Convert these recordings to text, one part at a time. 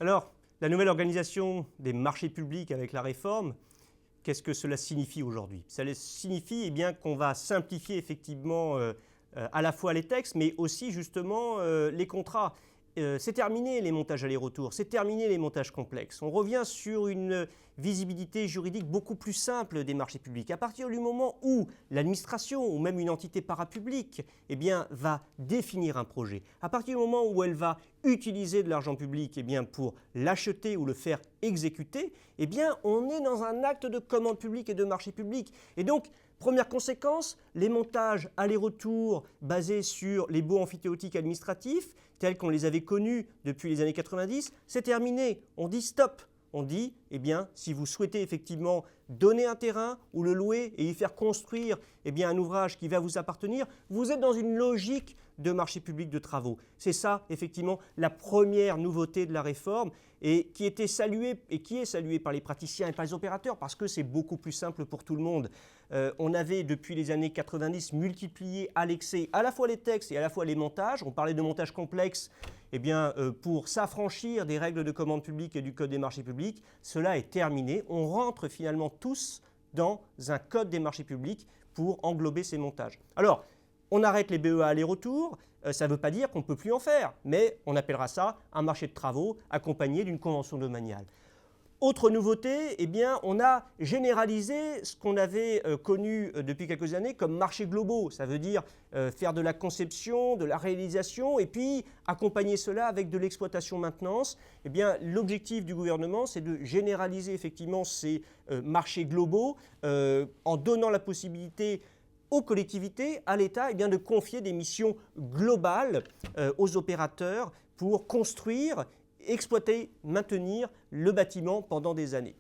Alors, la nouvelle organisation des marchés publics avec la réforme, qu'est-ce que cela signifie aujourd'hui? Ça signifie qu'on va simplifier effectivement à la fois les textes, mais aussi justement les contrats. C'est terminé les montages aller-retour, c'est terminé les montages complexes. On revient sur une visibilité juridique beaucoup plus simple des marchés publics. À partir du moment où l'administration ou même une entité parapublique va définir un projet, à partir du moment où elle va utiliser de l'argent public pour l'acheter ou le faire exécuter, on est dans un acte de commande publique et de marché public. Et donc, première conséquence, les montages aller-retour basés sur les baux amphithéotiques administratifs, tels qu'on les avait connus depuis les années 90, c'est terminé. On dit stop. On dit, si vous souhaitez effectivement donner un terrain ou le louer et y faire construire un ouvrage qui va vous appartenir, vous êtes dans une logique de marché public de travaux. C'est ça, effectivement, la première nouveauté de la réforme et qui était saluée et qui est saluée par les praticiens et par les opérateurs parce que c'est beaucoup plus simple pour tout le monde. On avait, depuis les années 90, multiplié à l'excès à la fois les textes et à la fois les montages. On parlait de montage complexe. Pour s'affranchir des règles de commande publique et du code des marchés publics, cela est terminé. On rentre finalement tous dans un code des marchés publics pour englober ces montages. Alors, on arrête les BEA aller-retour, ça ne veut pas dire qu'on ne peut plus en faire, mais on appellera ça un marché de travaux accompagné d'une convention domaniale. Autre nouveauté, on a généralisé ce qu'on avait connu depuis quelques années comme marchés globaux. Ça veut dire faire de la conception, de la réalisation et puis accompagner cela avec de l'exploitation-maintenance. L'objectif du gouvernement, c'est de généraliser effectivement ces marchés globaux en donnant la possibilité aux collectivités, à l'État, de confier des missions globales aux opérateurs pour construire, exploiter, maintenir le bâtiment pendant des années.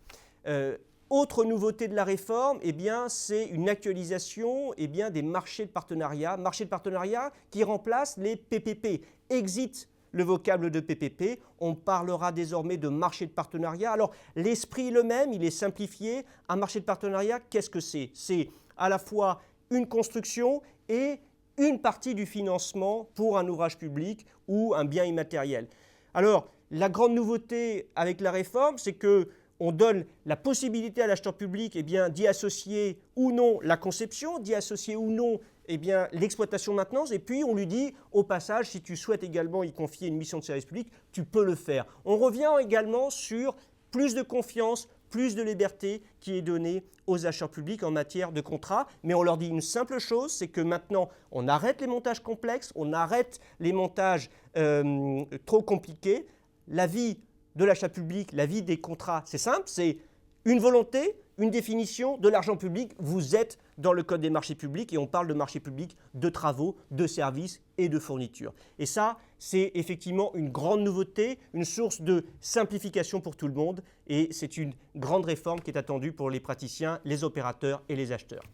Autre nouveauté de la réforme, c'est une actualisation des marchés de partenariat qui remplacent les PPP. Exit le vocable de PPP, on parlera désormais de marché de partenariat. Alors l'esprit est le même, il est simplifié. Un marché de partenariat, qu'est-ce que c'est? C'est à la fois une construction et une partie du financement pour un ouvrage public ou un bien immatériel. Alors, la grande nouveauté avec la réforme, c'est qu'on donne la possibilité à l'acheteur public d'y associer ou non la conception, d'y associer ou non l'exploitation-maintenance, et puis on lui dit au passage, si tu souhaites également y confier une mission de service public, tu peux le faire. On revient également sur plus de confiance, plus de liberté qui est donnée aux acheteurs publics en matière de contrat. Mais on leur dit une simple chose, c'est que maintenant, on arrête les montages complexes, on arrête les montages trop compliqués. La vie de l'achat public, la vie des contrats, c'est simple, c'est une volonté, une définition de l'argent public. Vous êtes dans le code des marchés publics et on parle de marchés publics, de travaux, de services et de fournitures. Et ça, c'est effectivement une grande nouveauté, une source de simplification pour tout le monde et c'est une grande réforme qui est attendue pour les praticiens, les opérateurs et les acheteurs.